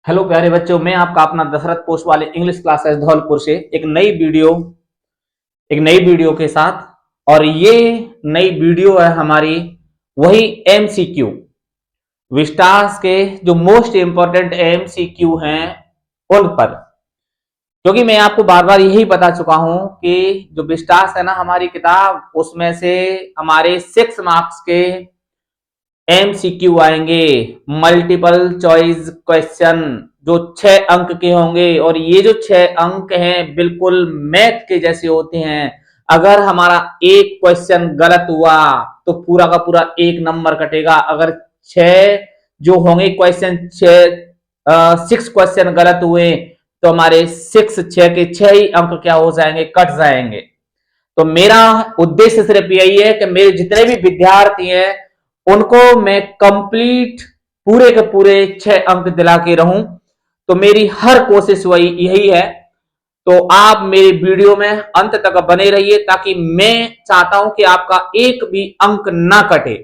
Hello प्यारे बच्चों, मैं आपका अपना दशरथ पोस्ट वाले इंग्लिश क्लासेस धौलपुर से एक नई वीडियो के साथ। और ये नई वीडियो है हमारी वही एमसीक्यू विस्टास के जो मोस्ट इंपॉर्टेंट एमसीक्यू हैं उन पर। क्योंकि मैं आपको बार बार यही बता चुका हूं कि जो विस्टास है ना हमारी किताब, उसमें से हमारे 6 मार्क्स के एमसीक्यू आएंगे, मल्टीपल चॉइस क्वेश्चन, जो 6 अंक के होंगे। और ये जो 6 अंक हैं बिल्कुल मैथ के जैसे होते हैं। अगर हमारा एक क्वेश्चन गलत हुआ तो पूरा का पूरा 1 नंबर कटेगा। अगर 6 जो होंगे क्वेश्चन, 6 क्वेश्चन गलत हुए तो हमारे 6 के 6 ही अंक क्या हो जाएंगे, कट जाएंगे। तो मेरा उद्देश्य सिर्फ यही है कि मेरे जितने भी विद्यार्थी हैं उनको मैं कंप्लीट पूरे के पूरे 6 अंक दिला के रहूं। तो मेरी हर कोशिश वही यही है। तो आप मेरी वीडियो में अंत तक बने रहिए, ताकि मैं चाहता हूं कि आपका एक भी अंक ना कटे।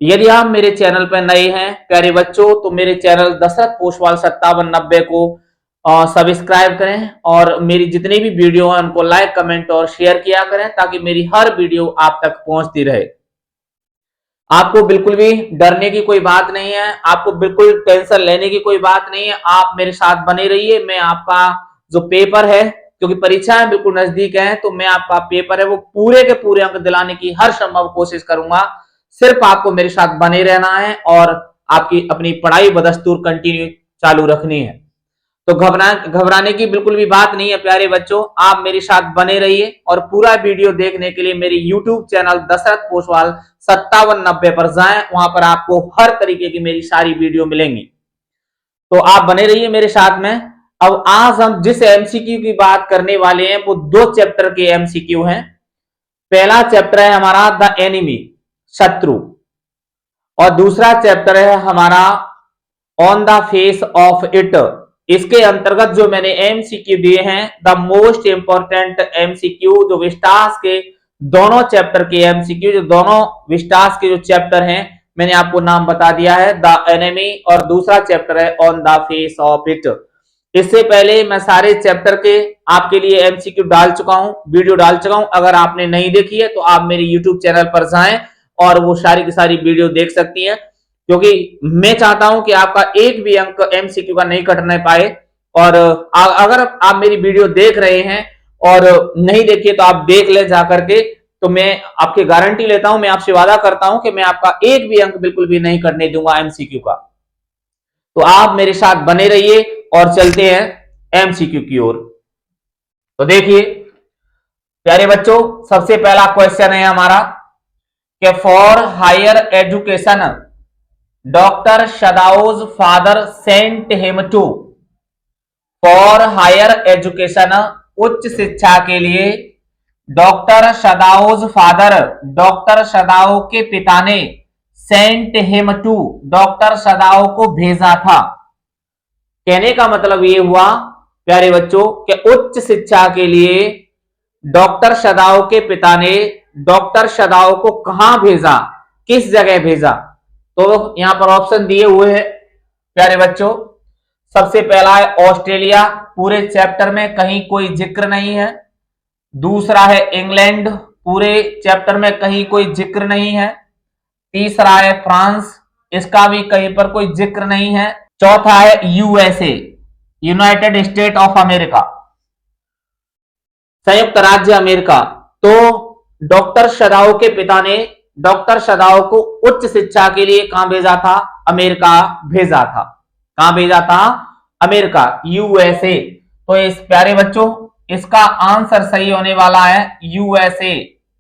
यदि आप मेरे चैनल पर नए हैं प्यारे बच्चों, तो मेरे चैनल दशरथ पोस्टवाल 5790 को सब्सक्राइब करें और मेरी जितनी भी वीडियो है उनको लाइक, कमेंट और शेयर किया करें, ताकि मेरी हर वीडियो आप तक पहुंचती रहे। आपको बिल्कुल भी डरने की कोई बात नहीं है, आपको बिल्कुल टेंशन लेने की कोई बात नहीं है। आप मेरे साथ बने रहिए। मैं आपका जो पेपर है, क्योंकि परीक्षाएं बिल्कुल नजदीक हैं, तो मैं आपका पेपर है वो पूरे के पूरे अंक दिलाने की हर संभव कोशिश करूंगा। सिर्फ आपको मेरे साथ बने रहना है और आपकी अपनी पढ़ाई बदस्तूर कंटिन्यू चालू रखनी है। तो घबराने की बिल्कुल भी बात नहीं है प्यारे बच्चों। आप मेरे साथ बने रहिए और पूरा वीडियो देखने के लिए मेरे YouTube चैनल दशरथ पोस्टवाल 5790 पर जाएं। वहां पर आपको हर तरीके की मेरी सारी वीडियो मिलेंगी। तो आप बने रहिए मेरे साथ में। अब आज हम जिस एमसीक्यू की बात करने वाले हैं वो 2 चैप्टर के एमसीक्यू हैं। पहला चैप्टर है हमारा द एनिमी, शत्रु, और दूसरा चैप्टर है हमारा on the face of it. इसके अंतर्गत जो मैंने एमसीक्यू दिए हैं, द मोस्ट इंपॉर्टेंट एमसीक्यू, जो विस्टास के दोनों चैप्टर के एमसीक्यू, जो दोनों विस्टास के जो चैप्टर हैं मैंने आपको नाम बता दिया है, द एनिमी और दूसरा चैप्टर है on the face of it. इससे पहले मैं सारे चैप्टर के आपके लिए एमसीक्यू डाल चुका हूं, वीडियो डाल चुका हूं। अगर आपने नहीं देखी है तो आप मेरे यूट्यूब चैनल पर जाएं और वो सारी की सारी वीडियो देख सकती हैं। क्योंकि मैं चाहता हूं कि आपका एक भी अंक एमसीक्यू का नहीं कटने पाए। और अगर आप मेरी वीडियो देख रहे हैं और नहीं देखिए तो आप देख ले जा करके। तो मैं आपकी गारंटी लेता हूं, मैं आपसे वादा करता हूं कि मैं आपका एक भी अंक बिल्कुल भी नहीं कटने दूंगा एमसीक्यू का। तो आप मेरे साथ बने रहिए और चलते हैं एमसीक्यू की ओर। तो देखिए प्यारे बच्चों, सबसे पहला क्वेश्चन है हमारा कि for higher education doctor Sadao's father sent him to. For higher education, उच्च शिक्षा के लिए, doctor Sadao's father, doctor Sadao के पिता ने, sent him to, doctor Sadao को भेजा था। कहने का मतलब ये हुआ प्यारे बच्चों कि उच्च शिक्षा के लिए डॉक्टर शदाउ के पिता ने डॉक्टर शदाउ को कहां भेजा, किस जगह भेजा। तो यहां पर ऑप्शन दिए हुए हैं प्यारे बच्चों। सबसे पहला है ऑस्ट्रेलिया, पूरे चैप्टर में कहीं कोई जिक्र नहीं है। दूसरा है इंग्लैंड, पूरे चैप्टर में कहीं कोई जिक्र नहीं है। तीसरा है फ्रांस, इसका भी कहीं पर कोई जिक्र नहीं है। चौथा है USA, United state of America, संयुक्त राज्य अमेरिका। तो डॉक्टर शदाउ के पिता ने डॉक्टर शदाउ को उच्च शिक्षा के लिए कहां भेजा था, अमेरिका भेजा था। कहां भेजा था, अमेरिका, यूएसए। तो इस प्यारे बच्चों इसका आंसर सही होने वाला है USA,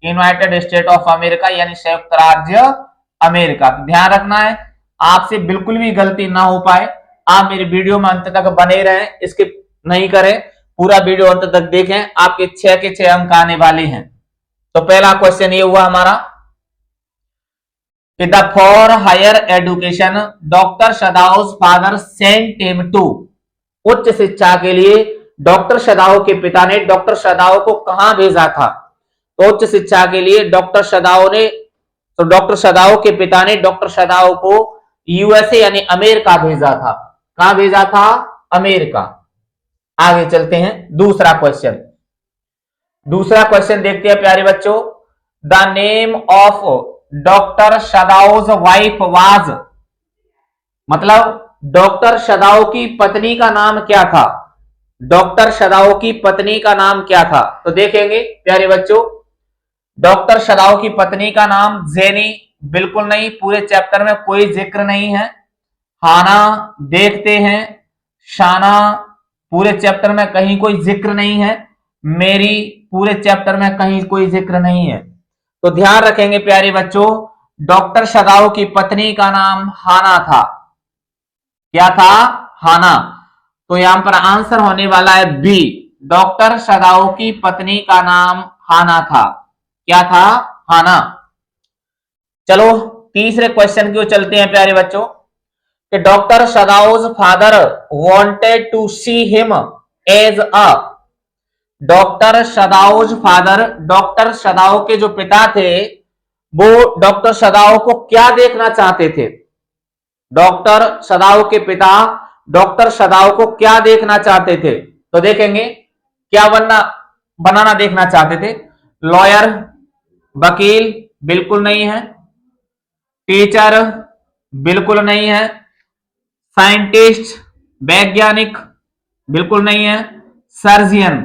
United state of America, यानी संयुक्त राज्य अमेरिका। तो ध्यान रखना है आपसे बिल्कुल भी गलती ना हो पाए। आप मेरे वीडियो में अंत तक बने रहें, स्किप नहीं करें, पूरा वीडियो अंत तक देखें। आपके 6 के 6 अंक आने वाले हैं। तो पहला क्वेश्चन ये हुआ हमारा कि the for higher education doctor Sadao's father sent him to. उच्च शिक्षा के लिए डॉक्टर शदाउ के पिता ने डॉक्टर शदाउ को कहां भेजा था। तो उच्च शिक्षा के लिए डॉक्टर शदाउ ने, तो डॉक्टर शदाउ के पिता ने डॉक्टर शदाउ को यूएसए यानी अमेरिका भेजा था। कहां भेजा था? अमेरिका। आगे चलते हैं, दूसरा क्वेश्चन। दूसरा क्वेश्चन देखते हैं प्यारे बच्चों। The name of doctor Sadao's wife was, मतलब डॉक्टर शदाउ की पत्नी का नाम क्या था? डॉक्टर शदाउ की पत्नी का नाम क्या था? तो देखेंगे प्यारे बच्चों, डॉक्टर शदाउ की पत्नी का नाम जेनी, बिल्कुल नहीं, पूरे चैप्टर में कोई जिक्र नहीं है। हाना देखते हैं, शाना पूरे चैप्टर में कहीं कोई जिक्र नहीं है। मेरी पूरे चैप्टर में कहीं कोई जिक्र नहीं है। तो ध्यान रखेंगे प्यारे बच्चों, डॉक्टर शदाउ की पत्नी का नाम हाना था। क्या था? हाना। तो यहां पर आंसर होने वाला है बी, डॉक्टर शदाउ की पत्नी का नाम हाना था। क्या था? हाना। चलो तीसरे क्वेश्चन की ओर चलते हैं प्यारे बच्चों, कि doctor Sadao's father wanted to see him as a, doctor Sadao's father, doctor Sadao के जो पिता थे वो डॉक्टर शदाउ को क्या देखना चाहते थे? डॉक्टर शदाउ के पिता डॉक्टर शदाउ को क्या देखना चाहते थे? तो देखेंगे क्या बनाना देखना चाहते थे? लॉयर, वकील, बिल्कुल नहीं है। टीचर, बिल्कुल नहीं है। साइंटिस्ट, वैज्ञानिक, बिल्कुल नहीं है। सर्जियन,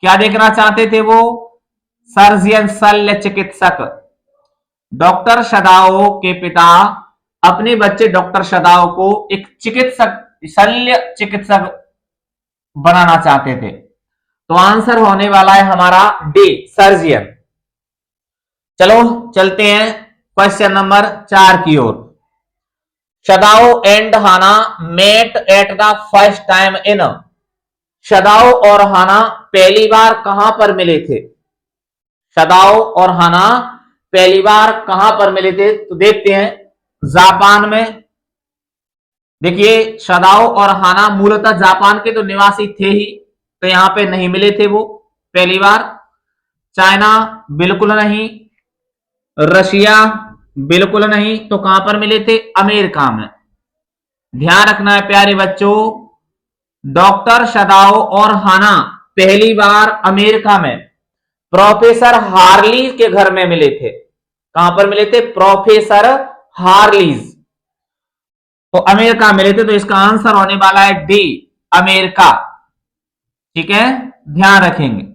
क्या देखना चाहते थे वो? सर्जियन, शल्य चिकित्सक। डॉक्टर शदाउ के पिता अपने बच्चे डॉक्टर शदाउ को एक चिकित्सक, शल्य चिकित्सक बनाना चाहते थे। तो आंसर होने वाला है हमारा डी, सर्जियन। चलो चलते हैं क्वेश्चन नंबर 4 की ओर। Sadao and Hana met at the first time in, Sadao और हाना पहली बार कहां पर मिले थे? शदाउ और हाना पहली बार कहां पर मिले थे? तो देखते हैं, जापान में। देखिए शदाउ और हाना मूलतः जापान के तो निवासी थे ही, तो यहां पे नहीं मिले थे वो पहली बार। चाइना, बिल्कुल नहीं। रशिया, बिल्कुल नहीं। तो कहां पर मिले थे? अमेरिका में। ध्यान रखना है प्यारे बच्चों, डॉक्टर शदाउ और हाना पहली बार अमेरिका में प्रोफेसर हार्ली के घर में मिले थे। कहां पर मिले थे? प्रोफेसर हार्लीज। तो अमेरिका मिले थे, तो इसका आंसर होने वाला है डी, अमेरिका। ठीक है, ध्यान रखेंगे।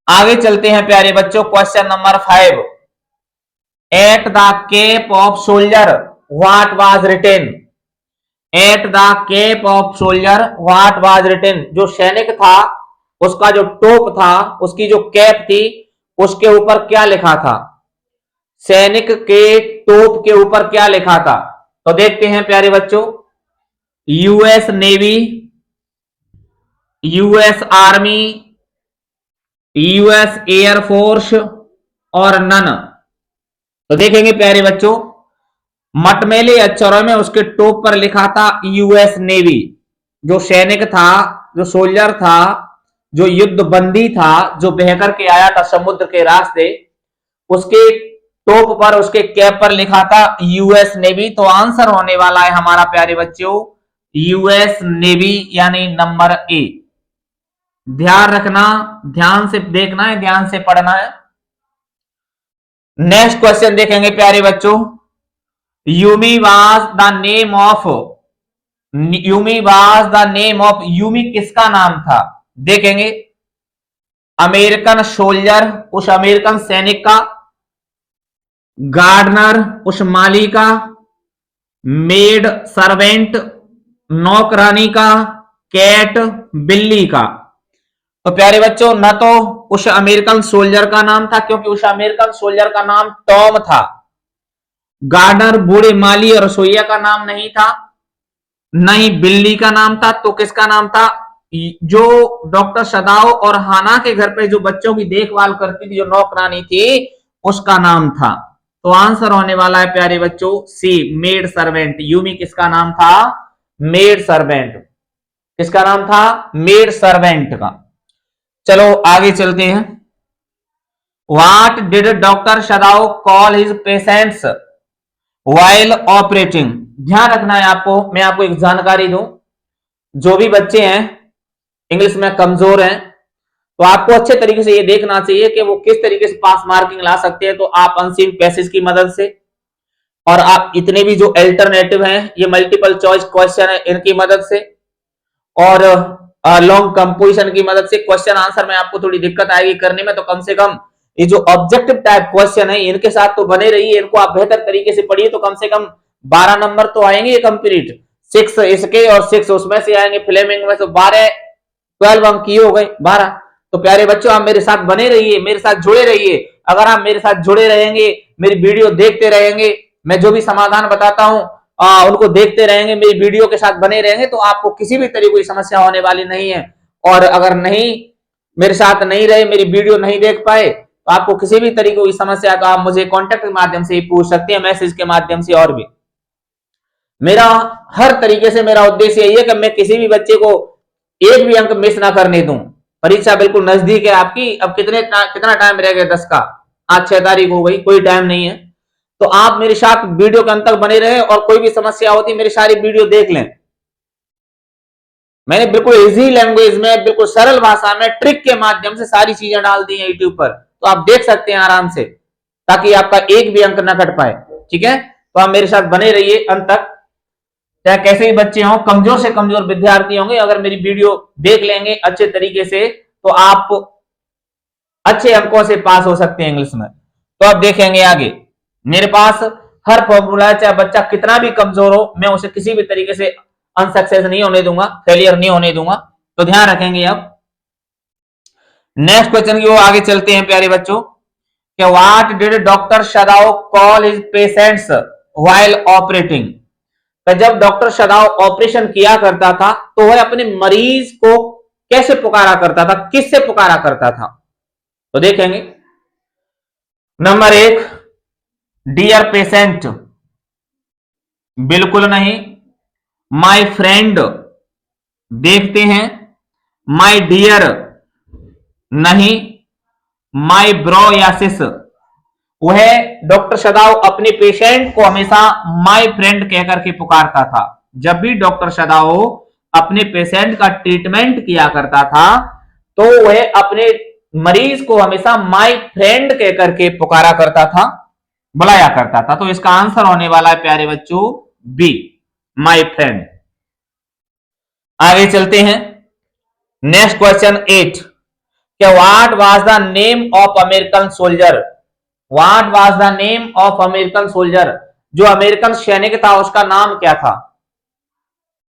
आगे चलते हैं प्यारे बच्चों, question number 5। At the cape of soldier what was written, at the cape of soldier what was written, जो सैनिक था उसका जो टोप था, उसकी जो कैप थी, उसके ऊपर क्या लिखा था? सैनिक के टोप के ऊपर क्या लिखा था? तो देखते हैं प्यारे बच्चों, US navy, US army, US air force और नन। तो देखेंगे प्यारे बच्चों, मटमैले अक्षरों में उसके टॉप पर लिखा था यूएस नेवी। जो सैनिक था, जो सोल्जर था, जो युद्ध बंदी था, जो बहकर के आया था समुद्र के रास्ते, उसके टॉप पर, उसके कैप पर लिखा था यूएस नेवी। तो आंसर होने वाला है हमारा प्यारे बच्चों यूएस नेवी, यानी नंबर ए। ध्यान रखना, ध्यान से देखना है, ध्यान से पढ़ना है। नेक्स्ट क्वेश्चन देखेंगे प्यारे बच्चों, Yumi was the name of, Yumi was the name of, Yumi किसका नाम था? देखेंगे, अमेरिकन सोल्जर, उस अमेरिकन सैनिक का। गार्डनर, उस माली का। मेड, सर्वेंट, नौकरानी का। कैट, बिल्ली का। तो प्यारे बच्चों, न तो उस अमेरिकन सोल्जर का नाम था, क्योंकि उस अमेरिकन सोल्जर का नाम टॉम था। गार्डनर, बूढ़े माली और रसोइया का नाम नहीं था। नहीं बिल्ली का नाम था। तो किसका नाम था? जो डॉक्टर शदाउ और हाना के घर पे जो बच्चों की देखभाल करती थी, जो नौकरानी थी, उसका नाम था। तो आंसर होने वाला है प्यारे बच्चों सी, मेड सर्वेंट। यूमी किसका नाम था? Maid servant. किसका नाम था? मेड सर्वेंट का। चलो आगे चलते हैं। What did Dr. Shadao call his patients while operating? ध्यान रखना है आपको, मैं आपको एक जानकारी दूं, जो भी बच्चे हैं इंग्लिश में कमजोर हैं, तो आपको अच्छे तरीके से ये देखना चाहिए कि वो किस तरीके से पास मार्किंग ला सकते हैं। तो आप अनसीन पैसेज की मदद से, और आप इतने भी जो अल्टरनेटिव हैं, ये मल्टीपल चॉइस क्वेश्चन है, इनकी मदद से, और लॉन्ग कंपोजिशन की मदद से क्वेश्चन आंसर में आपको थोड़ी दिक्कत आएगी करने में, तो कम से कम ये जो ऑब्जेक्टिव टाइप क्वेश्चन है इनके साथ तो बने रहिए, इनको आप बेहतर तरीके से पढ़िए, तो कम से कम 12 नंबर तो आएंगे कंप्लीट, 6 इसके और 6 उसमें से आएंगे, फ्लेमिंग में तो 12 12 अंक की हो गए 12। तो प्यारे बच्चों, आप मेरे साथ बने रहिए, मेरे साथ जुड़े रहिए। अगर आप मेरे साथ जुड़े रहेंगे, मेरी वीडियो देखते रहेंगे, मैं जो भी समाधान बताता हूं उनको देखते रहेंगे, मेरी वीडियो के साथ बने रहेंगे, तो आपको किसी भी तरह की समस्या होने वाली नहीं है। और अगर नहीं मेरे साथ नहीं रहे, मेरी वीडियो नहीं देख पाए, तो आपको किसी भी तरीके की समस्या का आप मुझे कॉन्टेक्ट के माध्यम से पूछ सकते हैं, मैसेज के माध्यम से। और भी मेरा हर तरीके से मेरा उद्देश्य यही है कि मैं किसी भी बच्चे को एक भी अंक मिस ना करने दूं। परीक्षा बिल्कुल नजदीक है आपकी, अब कितना टाइम रह गया 10 का, आज 6 तारीख हो गई, कोई टाइम नहीं है। तो आप मेरे साथ वीडियो के अंत तक बने रहे, और कोई भी समस्या होती मेरी सारी वीडियो देख लें। मैंने बिल्कुल इजी लैंग्वेज में, बिल्कुल सरल भाषा में, ट्रिक के माध्यम से सारी चीजें डाल दी हैं यूट्यूब पर, तो आप देख सकते हैं आराम से, ताकि आपका एक भी अंक ना कट पाए। ठीक है, तो आप मेरे साथ बने रहिए अंत तक, चाहे कैसे ही बच्चे हों, कमजोर से कमजोर विद्यार्थी होंगे, अगर मेरी वीडियो देख लेंगे अच्छे तरीके से, तो आप अच्छे अंकों से पास हो सकते हैं इंग्लिश में। तो आप देखेंगे आगे मेरे पास हर फॉर्मूला है, चाहे बच्चा कितना भी कमजोर हो, मैं उसे किसी भी तरीके से अनसक्सेस नहीं होने दूंगा, फेलियर नहीं होने दूंगा। तो ध्यान रखेंगे। अब नेक्स्ट क्वेश्चन की ओर आगे चलते हैं प्यारे बच्चों। कि what did doctor Sadao call his patients while operating. तो जब डॉक्टर शदाव ऑपरेशन किया करता था, तो वह अपने मरीज को कैसे पुकारा करता था, किससे पुकारा करता था? तो देखेंगे। नंबर 1, डियर पेशेंट, बिल्कुल नहीं। माय फ्रेंड, देखते हैं। माय डियर, नहीं। माय ब्रो या सिस, वह डॉक्टर शदाव अपने पेशेंट को हमेशा माय फ्रेंड कहकर के पुकारता था। जब भी डॉक्टर शदाव अपने पेशेंट का ट्रीटमेंट किया करता था, तो वह अपने मरीज को हमेशा माय फ्रेंड कहकर के पुकारा करता था, बुलाया करता था। तो इसका आंसर होने वाला है प्यारे बच्चों बी, माय फ्रेंड। आगे चलते हैं। Next question 8, what was the name of American soldier. What was the name of American soldier, जो अमेरिकन सैनिक था उसका नाम क्या था?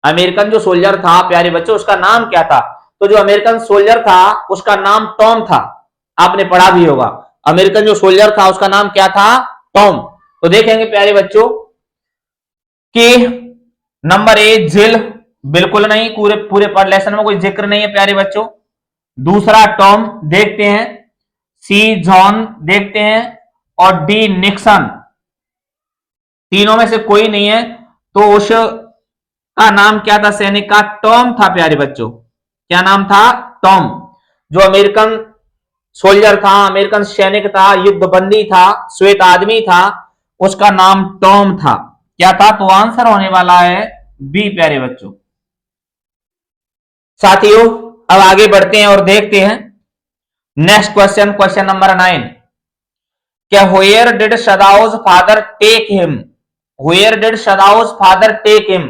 अमेरिकन जो सोल्जर था प्यारे बच्चों, उसका नाम क्या था? तो जो अमेरिकन सोल्जर था उसका नाम टॉम था, आपने पढ़ा भी होगा। अमेरिकन जो सोल्जर था उसका नाम क्या था? टॉम। तो देखेंगे प्यारे बच्चों कि नंबर 1 जिल, बिल्कुल नहीं, पूरे पूरे लेसन में कोई जिक्र नहीं है प्यारे बच्चों। दूसरा टॉम देखते हैं, सी जॉन देखते हैं, और डी निक्सन, तीनों में से कोई नहीं है। तो उस का नाम क्या था सैनिक का? टॉम था प्यारे बच्चों। क्या नाम था? टॉम। जो अमेरिकन सोल्जर था, अमेरिकन सैनिक था, युद्धबंदी था, श्वेत आदमी था, उसका नाम टॉम था। क्या था? तो आंसर होने वाला है बी प्यारे बच्चों। साथियों अब आगे बढ़ते हैं और देखते हैं नेक्स्ट क्वेश्चन, क्वेश्चन नंबर 9। क्या where did Sadao's father take him. Where did Sadao's father take him,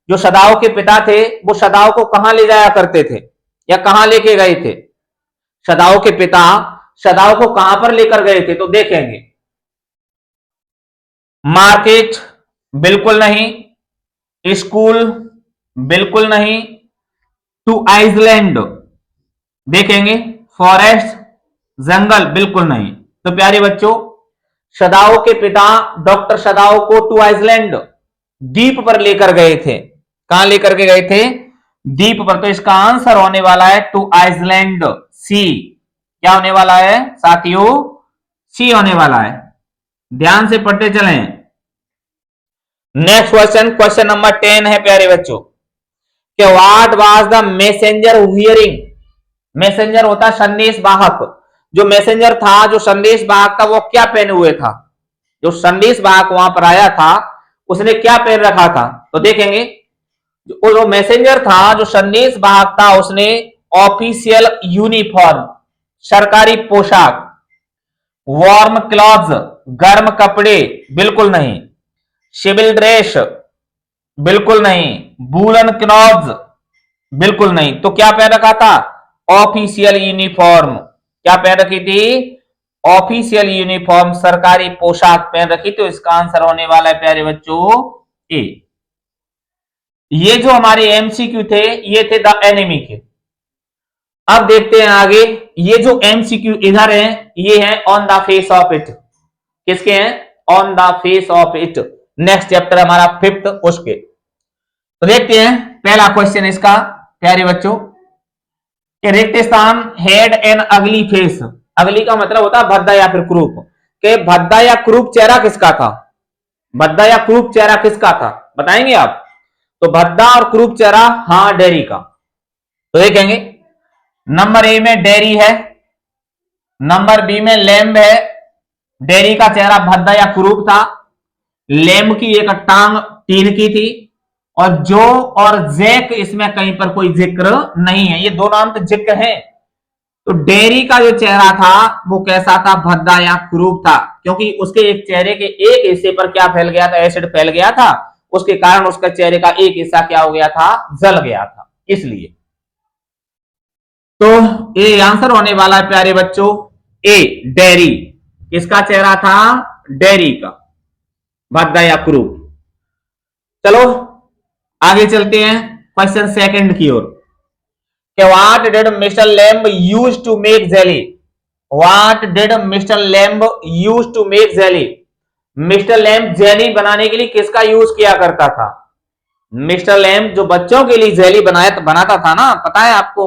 जो शदाव के पिता थे वो शदाव को कहां ले जाया करते थे या कहां लेके गए थे? शदाव के पिता शदाव को कहां पर लेकर गए थे? तो देखेंगे। मार्केट, बिल्कुल नहीं। स्कूल, बिल्कुल नहीं। टू आइसलैंड, देखेंगे। फॉरेस्ट, जंगल, बिल्कुल नहीं। तो प्यारे बच्चों शदाव के पिता डॉक्टर शदाव को टू आइसलैंड, द्वीप पर लेकर गए थे। कहां लेकर के गए थे? द्वीप पर। तो इसका आंसर होने वाला है टू आइसलैंड, सी। क्या होने वाला है साथियों? सी होने वाला है। ध्यान से पढ़ते चलें। नेक्स्ट क्वेश्चन, क्वेश्चन नंबर 10 है प्यारे बच्चों कि what was the messenger hearing. Messenger होता संदेश वाहक। जो मैसेंजर था, जो संदेश वाहक था, वो क्या पहने हुए था? जो संदेश वाहक वहां पर आया था उसने क्या पहन रखा था? तो देखेंगे जो मैसेंजर था, जो संदेश वाहक था, उसने ऑफिशियल यूनिफॉर्म, सरकारी पोशाक, वार्म क्लॉथ्स, गर्म कपड़े, बिल्कुल नहीं। सिविल ड्रेस, बिल्कुल नहीं। वूलन क्लॉथ्स, बिल्कुल नहीं। तो क्या पहन रखा था? Official uniform. क्या पहन रखी थी? ऑफिशियल यूनिफॉर्म, सरकारी पोशाक पहन रखी। तो इसका आंसर होने वाला है प्यारे बच्चों ए। ये जो हमारे एमसीक्यू थे, ये थे द एनिमी के। अब देखते हैं आगे। ये जो एमसीक्यू इधर है, ये है on the face of it. किसके हैं? On the face of it. Next chapter हमारा फिफ्थ, उसके। तो देखते हैं पहला क्वेश्चन इसका प्यारे बच्चों कि रिक्त स्थान हेड एंड अगली फेस। अगली का मतलब होता है भद्दा या फिर क्रूप। के भद्दा या क्रूप चेहरा किसका था? भद्दा या क्रूप चेहरा किसका था, बताएंगे आप? तो भद्दा और क्रूप चेहरा, हाँ, डेयरी का। तो देखेंगे नंबर ए में डेयरी है, नंबर बी में लैम्ब है। डेयरी का चेहरा भद्दा या क्रूप था। लैम्ब की एक टांग टीन की थी। और जो और जैक, इसमें कहीं पर कोई जिक्र नहीं है, ये दो नाम तो जिक्र है। तो डेयरी का जो चेहरा था वो कैसा था? भद्दा या क्रूप था, क्योंकि उसके एक चेहरे के एक हिस्से पर क्या फैल गया था? एसिड फैल गया था। उसके कारण उसका चेहरे का एक हिस्सा क्या हो गया था? जल गया था, इसलिए। तो ये आंसर होने वाला है प्यारे बच्चों ए, डेयरी। किसका चेहरा था? डेयरी का, भद्दा या क्रूप। चलो आगे चलते हैं क्वेश्चन सेकंड की ओर। What did mister Lamb use to make jelly? What did mister Lamb use to make jelly? Mister Lamb jelly बनाने के लिए किसका यूज किया करता था? मिस्टर लैम्ब जो बच्चों के लिए जेली बनाता था ना, पता है आपको?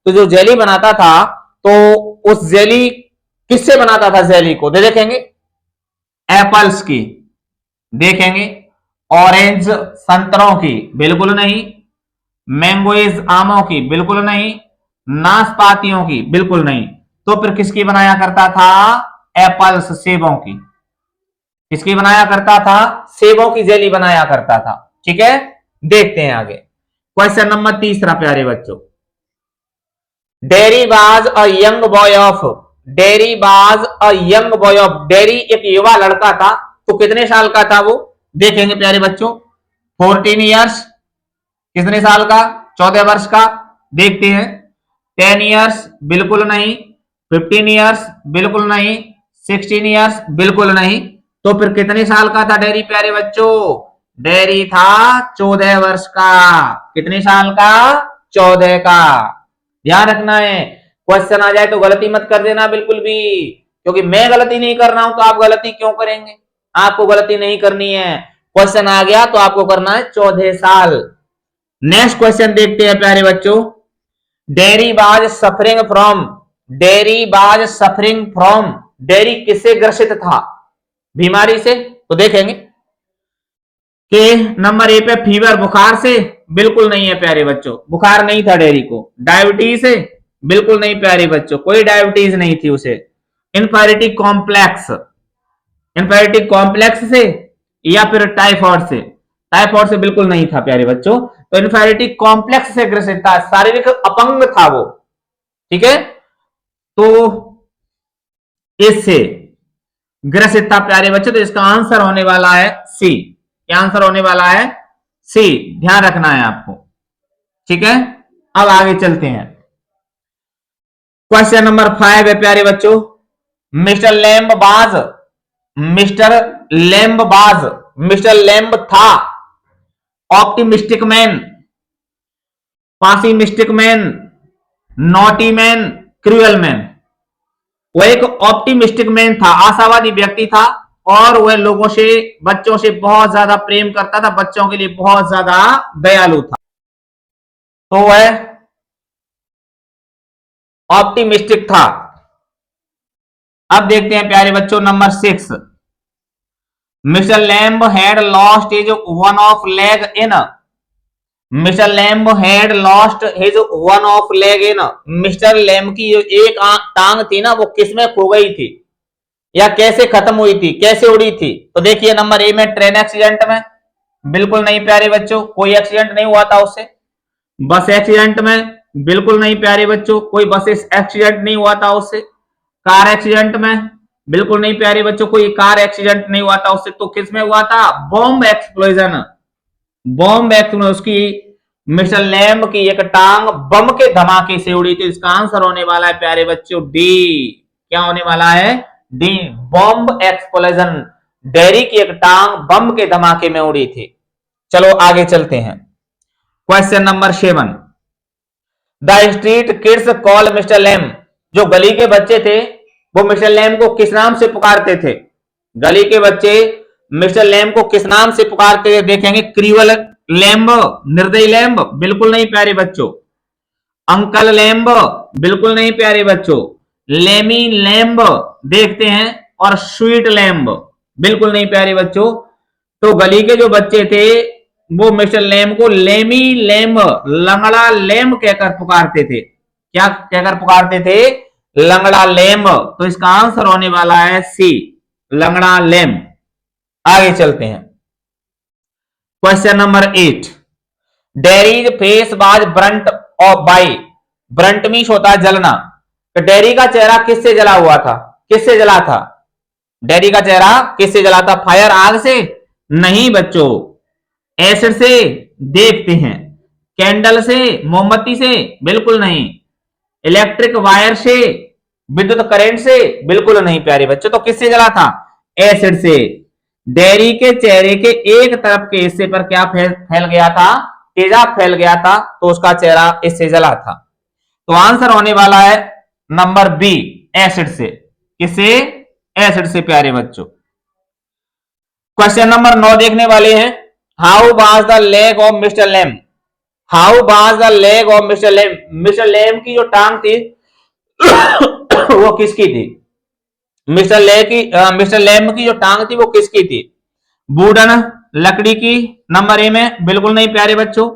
तो जो जेली बनाता था, तो उस जेली किससे बनाता था? जेली को देखेंगे एप्पल्स की, देखेंगे ऑरेंज संतरों की, बिल्कुल नहीं। मैंगोइज आमों की, बिल्कुल नहीं। नाशपातियों की, बिल्कुल नहीं। तो फिर किसकी बनाया करता था? एप्पल्स, सेबों की। किसकी बनाया करता था? सेबों की जेली बनाया करता था। ठीक है, देखते हैं आगे क्वेश्चन नंबर तीसरा प्यारे बच्चों। Derry was a young boy of. Derry was a young boy of. Derry एक युवा लड़का था। तो कितने साल का था वो? देखेंगे प्यारे बच्चों। 14 ईयर्स, कितने साल का? 14 वर्ष का। देखते हैं 10 ईयर्स, बिल्कुल नहीं। 15 ईयर्स, बिल्कुल नहीं। 16 ईयर्स, बिल्कुल नहीं। तो फिर कितने साल का था डेरी प्यारे बच्चों? डेरी था 14 वर्ष का। कितने साल का? 14 का। ध्यान रखना है, क्वेश्चन आ जाए तो गलती मत कर देना बिल्कुल भी, क्योंकि मैं गलती नहीं कर रहा हूं तो आप गलती क्यों करेंगे? आपको गलती नहीं करनी है। क्वेश्चन आ गया तो आपको करना है 14 साल। नेक्स्ट क्वेश्चन देखते हैं प्यारे बच्चों। डेरी बाज सफरिंग फ्रॉम। डेरी बाज सफरिंग फ्रॉम। डेरी किससे ग्रसित था? बीमारी से। तो देखेंगे कि नंबर ए पे फीवर, बुखार से, बिल्कुल नहीं है प्यारे बच्चों, बुखार नहीं था डेरी को। डायबिटीज से, बिल्कुल नहीं प्यारे बच्चों, कोई डायबिटीज नहीं थी उसे। इंफेरिटिक कॉम्प्लेक्स, इंफेरिटिक कॉम्प्लेक्स से, या फिर टाइफॉइड से। टाइफॉइड से बिल्कुल नहीं था प्यारे बच्चों। तो इंफेरिटिक कॉम्प्लेक्स से ग्रसित था, शारीरिक अपंग था वो। ठीक है, तो इससे ग्रसित था प्यारे बच्चों। तो इसका आंसर होने वाला है सी। क्या आंसर होने वाला है? सी। ध्यान रखना है आपको। ठीक है, अब आगे चलते हैं। क्वेश्चन नंबर 5 है प्यारे बच्चों। Mister Lamb was, mister Lamb was, mister Lamb था optimistic man, pessimistic man, naughty man, cruel man. वो एक ऑप्टिमिस्टिक मैन था, आशावादी व्यक्ति था। और वह लोगों से, बच्चों से बहुत ज्यादा प्रेम करता था, बच्चों के लिए बहुत ज्यादा दयालु था। तो वह ऑप्टिमिस्टिक था। अब देखते हैं प्यारे बच्चों number 6। Mister lamb had lost his one of leg in. Mister lamb had lost his one of leg in. Mister lamb की जो एक टांग थी ना, वो किसमें खो गई थी, या कैसे खत्म हुई थी, कैसे उड़ी थी? तो देखिए नंबर ए में ट्रेन एक्सीडेंट में, बिल्कुल नहीं प्यारे बच्चों, कोई एक्सीडेंट नहीं हुआ था उससे। बस एक्सीडेंट में बिल्कुल नहीं प्यारे बच्चों, कोई बस एक्सीडेंट नहीं हुआ था उससे। कार एक्सीडेंट में बिल्कुल नहीं प्यारे बच्चों, कोई कार एक्सीडेंट नहीं हुआ था उससे। तो किस में हुआ था? Bomb explosion. बॉम्ब एक्सप्लोजन, उसकी मिस्टर लैम्ब की एक टांग बम के धमाके से उड़ी थी। इसका आंसर होने वाला है प्यारे बच्चों डी। क्या होने वाला है? D, bomb explosion. डेयरी की एक टांग बम के धमाके में उड़ी थी। चलो आगे चलते हैं। Question number 7, the street kids call mister Lamb. जो गली के बच्चे थे वो मिस्टर लैम को किस नाम से पुकारते थे? गली के बच्चे मिस्टर लैम को किस नाम से पुकारते थे? देखेंगे, क्रीवल लैम्ब, निर्दयी लैम्ब, बिल्कुल नहीं प्यारे बच्चों। अंकल लैम्ब, बिल्कुल नहीं प्यारे बच्चों। लेमी लैम्ब देखते हैं, और स्वीट लैम्ब, बिल्कुल नहीं प्यारे बच्चों। तो गली के जो बच्चे थे वो मिस्टर लैम को लेमी लैम्ब, लंगड़ा लैम्ब कहकर पुकारते थे। क्या कहकर पुकारते थे? लंगड़ा लैम्ब। तो इसका आंसर होने वाला है सी, लंगड़ा लैम्ब। आगे चलते हैं। Question number 8, dairies face was Brunt of by. Brunt means होता है जलना। तो डेरी का चेहरा किससे जला हुआ था? किससे जला था? डेरी का चेहरा किससे जला था? फायर, आग से? नहीं बच्चों, एसिड से। देखते हैं, कैंडल से, मोमबत्ती से? बिल्कुल नहीं। इलेक्ट्रिक वायर से, विद्युत करंट से? बिल्कुल नहीं प्यारे बच्चों। तो किससे जला था? एसिड से। डेयरी के चेहरे के एक तरफ के हिस्से पर क्या फैल गया था? तेजाब फैल गया था, तो उसका चेहरा इससे जला था। तो आंसर होने वाला है नंबर बी, एसिड से। किससे? एसिड से प्यारे बच्चों। क्वेश्चन नंबर 9 देखने वाले हैं। How was the leg of mister Lamb. How was the leg of mister Lamb. Mister Lamb की जो टांग थी वो किसकी थी? मिस्टर लैम की जो टांग थी वो किसकी थी? वुडन, लकड़ी की, नंबर ए में? बिल्कुल नहीं प्यारे बच्चों।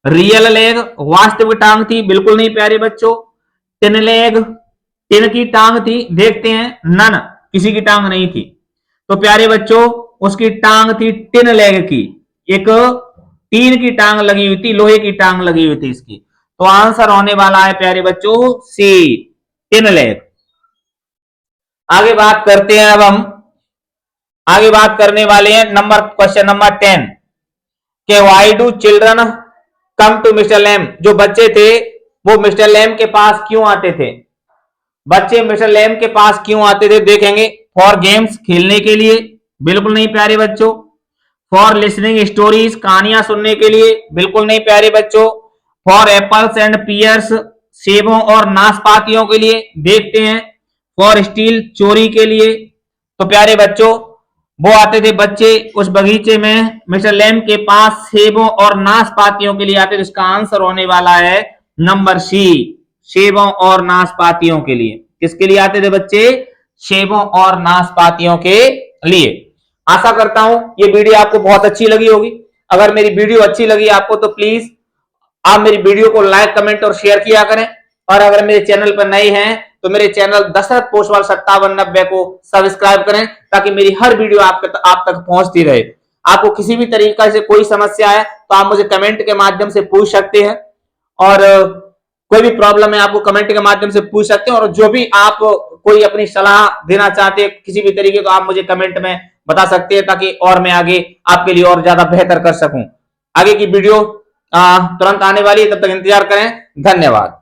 रियल लेग, वास्तविक टांग थी? बिल्कुल नहीं प्यारे बच्चों। टिन लेग, टिन की टांग थी? देखते हैं, नन, किसी की टांग नहीं थी। तो प्यारे बच्चों उसकी टांग थी टिन लेग की, एक टीन की टांग लगी हुई थी, लोहे की टांग लगी हुई थी इसकी। तो आंसर होने वाला है प्यारे बच्चों सी, टिन लेग। आगे बात करते हैं, अब हम आगे बात करने वाले हैं क्वेश्चन नंबर 10 के why do children come to mister Lamb. जो बच्चे थे वो मिस्टर लैम के पास क्यों आते थे? बच्चे मिस्टर लैम के पास क्यों आते थे? देखेंगे, फॉर गेम्स, खेलने के लिए? बिल्कुल नहीं प्यारे बच्चों। फॉर लिसनिंग स्टोरीज, कहानियां सुनने के लिए? बिल्कुल नहीं प्यारे बच्चों। फॉर एप्पल्स एंड पियर्स, सेबों और नाशपातियों के लिए? देखते हैं, फॉर स्टील, चोरी के लिए? तो प्यारे बच्चों वो आते थे बच्चे उस बगीचे में मिस्टर लैम के पास सेबों और नाशपातियों के लिए आते थे। इसका आंसर होने वाला है नंबर सी, सेबों और नाशपातियों के लिए। किसके लिए आते थे बच्चे? सेबों और नाशपातियों के लिए। आशा करता हूं ये वीडियो आपको बहुत अच्छी लगी होगी। अगर मेरी वीडियो अच्छी लगी आपको तो प्लीज आप मेरी वीडियो को लाइक, कमेंट और शेयर किया करें। और अगर मेरे चैनल पर नए हैं तो मेरे चैनल दशरथ पोस्टवाल 5790 को सब्सक्राइब करें, ताकि मेरी हर वीडियो आप तक पहुंचती रहे। आपको किसी भी तरीका से कोई समस्या है तो आप मुझे कमेंट के माध्यम से पूछ सकते हैं, और कोई भी प्रॉब्लम है आपको कमेंट के माध्यम से पूछ सकते हैं। और जो भी आप कोई अपनी सलाह देना चाहते हैं किसी भी तरीके को, आप मुझे कमेंट में बता सकते हैं, ताकि और मैं आगे आपके लिए और ज्यादा बेहतर कर सकूं। आगे की वीडियो तुरंत आने वाली है, तब तक इंतजार करें। धन्यवाद।